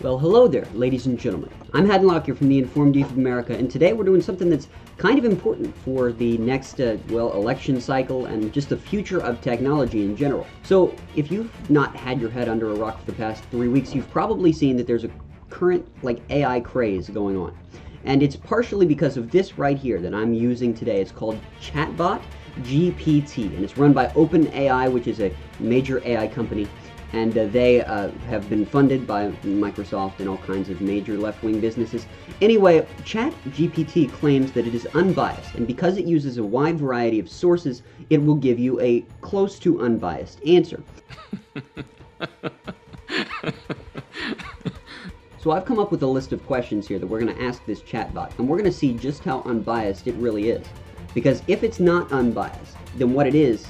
Well, hello there, ladies and gentlemen. I'm Haddon Lockyer from the Informed Youth of America, and today we're doing something that's kind of important for the next, election cycle and just the future of technology in general. So, if you've not had your head under a rock for the past 3 weeks, you've probably seen that there's a current, AI craze going on. And it's partially because of this right here that I'm using today. It's called ChatbotGPT, and it's run by OpenAI, which is a major AI company. And they have been funded by Microsoft and all kinds of major left-wing businesses. Anyway, ChatGPT claims that it is unbiased, and because it uses a wide variety of sources, it will give you a close to unbiased answer. So I've come up with a list of questions here that we're going to ask this chatbot, and we're going to see just how unbiased it really is. Because if it's not unbiased, then what it is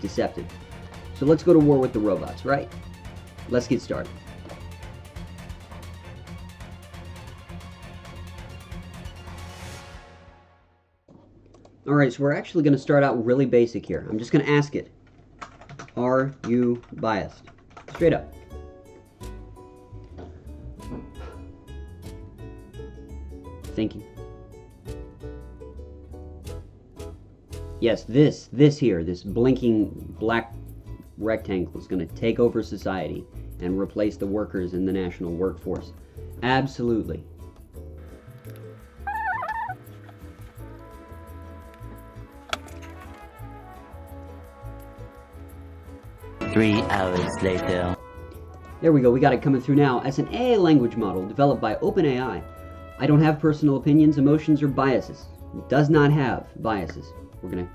deceptive. So let's go to war with the robots, right? Let's get started. Alright, so we're actually going to start out really basic here. I'm just going to ask it, are you biased? Straight up. Thinking. Yes, this blinking black rectangle is going to take over society and replace the workers in the national workforce. Absolutely. Three hours later. There we go, we got it coming through now. As an AI language model developed by OpenAI, I don't have personal opinions, emotions, or biases. It does not have biases. We're going to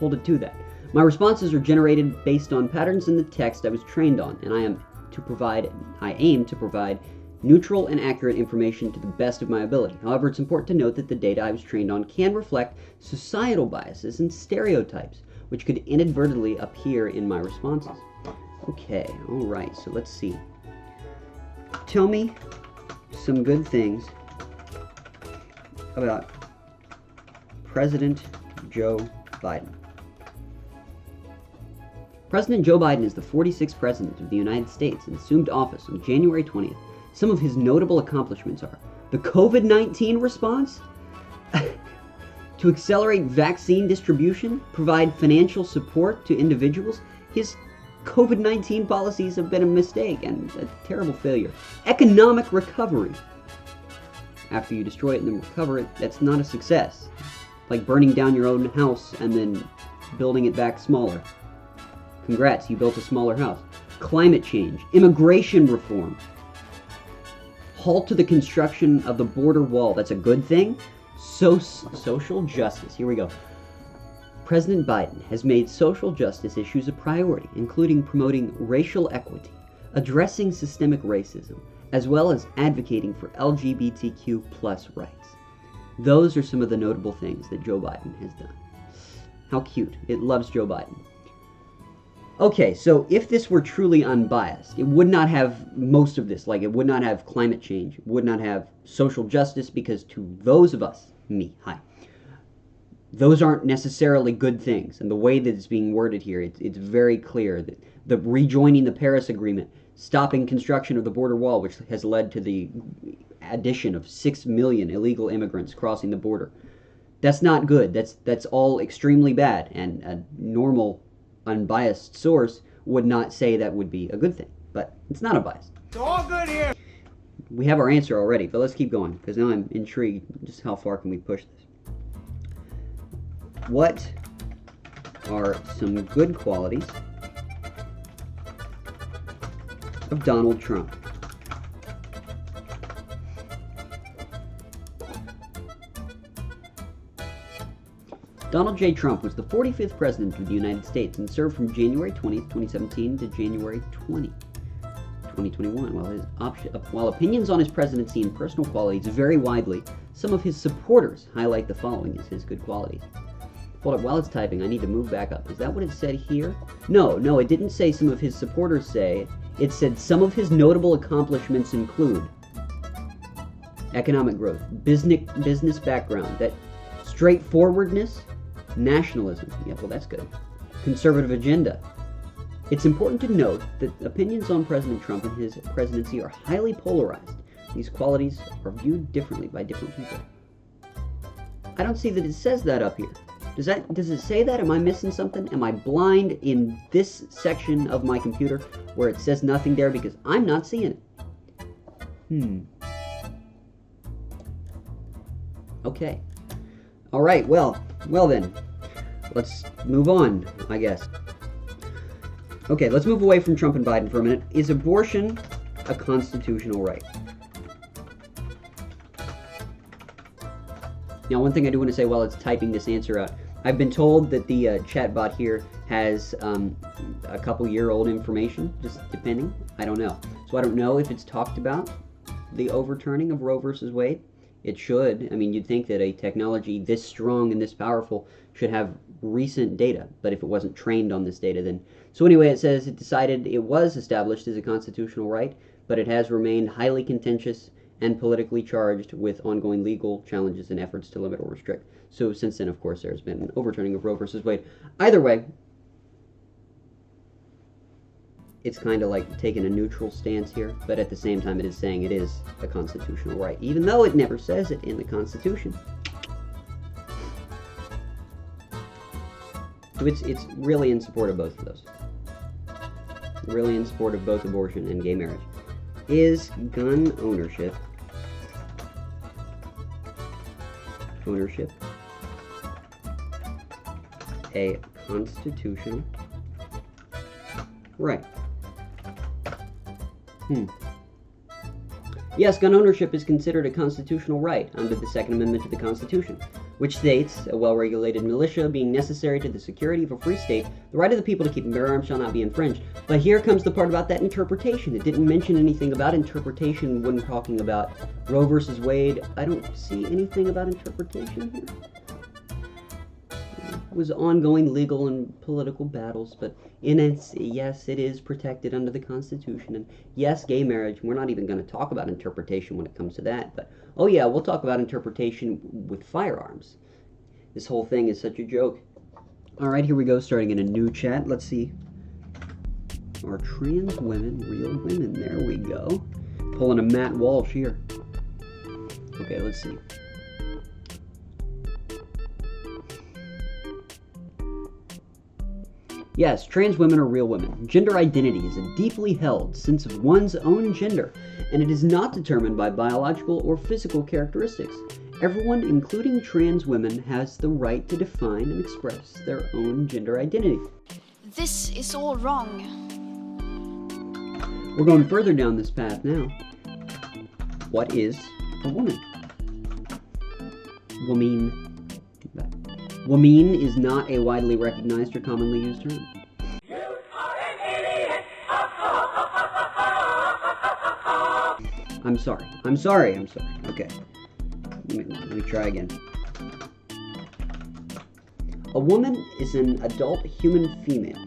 hold it to that. My responses are generated based on patterns in the text I was trained on, and I aim to provide neutral and accurate information to the best of my ability. However, it's important to note that the data I was trained on can reflect societal biases and stereotypes, which could inadvertently appear in my responses. Okay, alright, so let's see. Tell me some good things about President Joe Biden. President Joe Biden is the 46th President of the United States and assumed office on January 20th. Some of his notable accomplishments are the COVID-19 response, to accelerate vaccine distribution, provide financial support to individuals. His COVID-19 policies have been a mistake and a terrible failure. Economic recovery. After you destroy it and then recover it, that's not a success. Like burning down your own house and then building it back smaller. Congrats, you built a smaller house. Climate change, immigration reform, halt to the construction of the border wall. That's a good thing. Social justice. Here we go. President Biden has made social justice issues a priority, including promoting racial equity, addressing systemic racism, as well as advocating for LGBTQ+ rights. Those are some of the notable things that Joe Biden has done. How cute. It loves Joe Biden. Okay, so if this were truly unbiased, it would not have most of this. Like, it would not have climate change. It would not have social justice, because to those of us, those aren't necessarily good things. And the way that it's being worded here, it's very clear that the rejoining the Paris Agreement, stopping construction of the border wall, which has led to the addition of 6 million illegal immigrants crossing the border. That's not good. That's all extremely bad, and a normal unbiased source would not say that would be a good thing, but it's not unbiased. It's all good here. We have our answer already, but let's keep going, because now I'm intrigued. Just how far can we push this? What are some good qualities of Donald Trump? Donald J. Trump was the 45th President of the United States and served from January 20th, 2017 to January 20, 2021. While opinions on his presidency and personal qualities vary widely, some of his supporters highlight the following as his good qualities. Hold up, while it's typing, I need to move back up. Is that what it said here? No, it didn't say some of his supporters say. It said some of his notable accomplishments include economic growth, business background, that straightforwardness, nationalism. Yeah, well, that's good. Conservative agenda. It's important to note that opinions on President Trump and his presidency are highly polarized. These qualities are viewed differently by different people. I don't see that it says that up here. Does it say that? Am I missing something? Am I blind in this section of my computer where it says nothing there because I'm not seeing it? Okay. All right, well then. Let's move on, I guess. Okay, let's move away from Trump and Biden for a minute. Is abortion a constitutional right? Now, one thing I do want to say while it's typing this answer out, I've been told that the chatbot here has a couple-year-old information, just depending. I don't know. So I don't know if it's talked about, the overturning of Roe versus Wade. It should. I mean, you'd think that a technology this strong and this powerful should have recent data, but if it wasn't trained on this data, then... So anyway, it says it decided it was established as a constitutional right, but it has remained highly contentious and politically charged with ongoing legal challenges and efforts to limit or restrict. So since then, of course, there's been an overturning of Roe versus Wade. Either way, it's kind of like taking a neutral stance here, but at the same time it is saying it is a constitutional right, even though it never says it in the Constitution. So it's really in support of both of those. Really in support of both abortion and gay marriage. Is gun ownership a constitutional right? Yes, gun ownership is considered a constitutional right under the Second Amendment to the Constitution, which states, a well-regulated militia being necessary to the security of a free state, the right of the people to keep and bear arms shall not be infringed. But here comes the part about that interpretation. It didn't mention anything about interpretation when talking about Roe versus Wade. I don't see anything about interpretation here. It was ongoing legal and political battles, but in its, yes, it is protected under the Constitution. And yes, gay marriage, we're not even going to talk about interpretation when it comes to that, but oh yeah, we'll talk about interpretation with firearms. This whole thing is such a joke. All right, here we go, starting in a new chat. Let's see. Are trans women real women? There we go. Pulling a Matt Walsh here. Okay, let's see. Yes, trans women are real women. Gender identity is a deeply held sense of one's own gender, and it is not determined by biological or physical characteristics. Everyone, including trans women, has the right to define and express their own gender identity. This is all wrong. We're going further down this path now. What is a woman? Woman is not a widely recognized or commonly used term. You are an idiot. I'm sorry. Okay. Let me try again. A woman is an adult human female,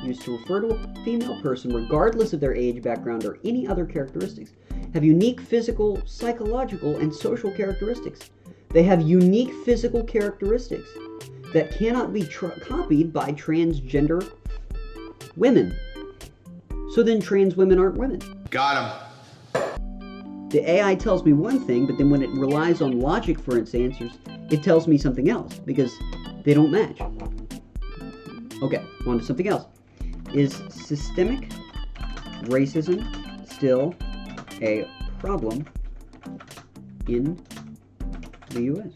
used to refer to a female person regardless of their age, background, or any other characteristics, have unique physical, psychological, and social characteristics. They have unique physical characteristics that cannot be copied by transgender women. So then trans women aren't women. Got him. The AI tells me one thing, but then when it relies on logic for its answers, it tells me something else, because they don't match. Okay, on to something else. Is systemic racism still a problem in the U.S.?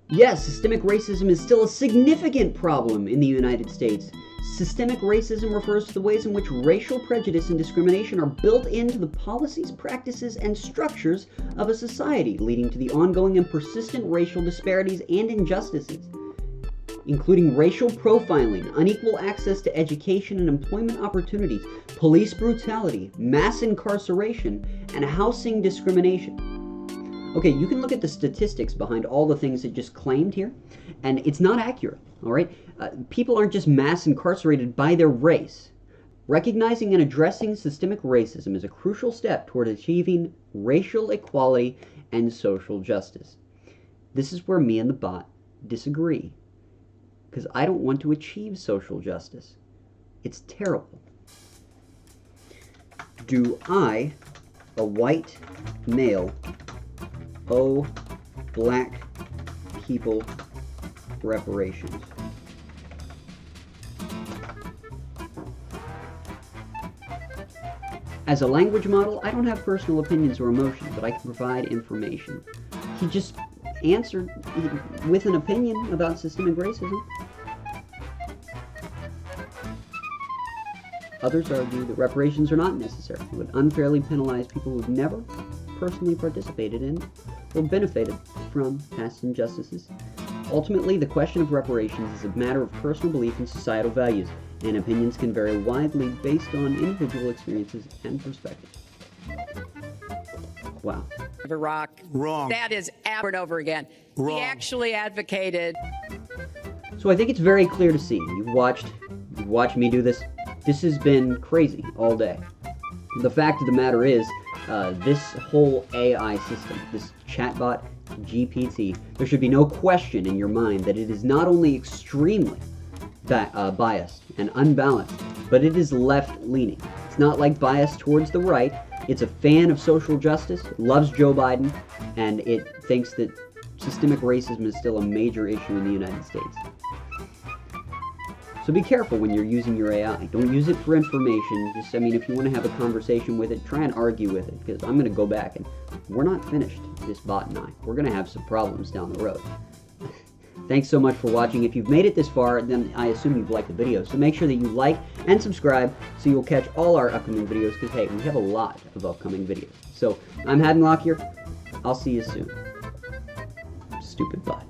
Yes, systemic racism is still a significant problem in the United States. Systemic racism refers to the ways in which racial prejudice and discrimination are built into the policies, practices, and structures of a society, leading to the ongoing and persistent racial disparities and injustices, including racial profiling, unequal access to education and employment opportunities, police brutality, mass incarceration, and housing discrimination. Okay, you can look at the statistics behind all the things it just claimed here, and it's not accurate, all right? People aren't just mass incarcerated by their race. Recognizing and addressing systemic racism is a crucial step toward achieving racial equality and social justice. This is where me and the bot disagree, because I don't want to achieve social justice. It's terrible. Do I, a white male, owe black people reparations? As a language model, I don't have personal opinions or emotions, but I can provide information. He just answered with an opinion about systemic racism. Others argue that reparations are not necessary. It would unfairly penalize people who've never personally participated in or benefited from past injustices. Ultimately, the question of reparations is a matter of personal belief and societal values, and opinions can vary widely based on individual experiences and perspectives. Wow. Of Iraq. Wrong. That is over and over again. Wrong. He actually advocated. So I think it's very clear to see. You've watched me do this. This has been crazy all day. The fact of the matter is, this whole AI system, this chatbot GPT, there should be no question in your mind that it is not only extremely biased and unbalanced, but it is left-leaning. It's not like biased towards the right. It's a fan of social justice, it loves Joe Biden, and it thinks that systemic racism is still a major issue in the United States. So be careful when you're using your AI. Don't use it for information. Just, if you want to have a conversation with it, try and argue with it, because I'm going to go back and we're not finished, this bot and I. We're going to have some problems down the road. Thanks so much for watching. If you've made it this far, then I assume you've liked the video. So make sure that you like and subscribe so you'll catch all our upcoming videos, because hey, we have a lot of upcoming videos. So I'm Haddon Lockyer. I'll see you soon. Stupid bot.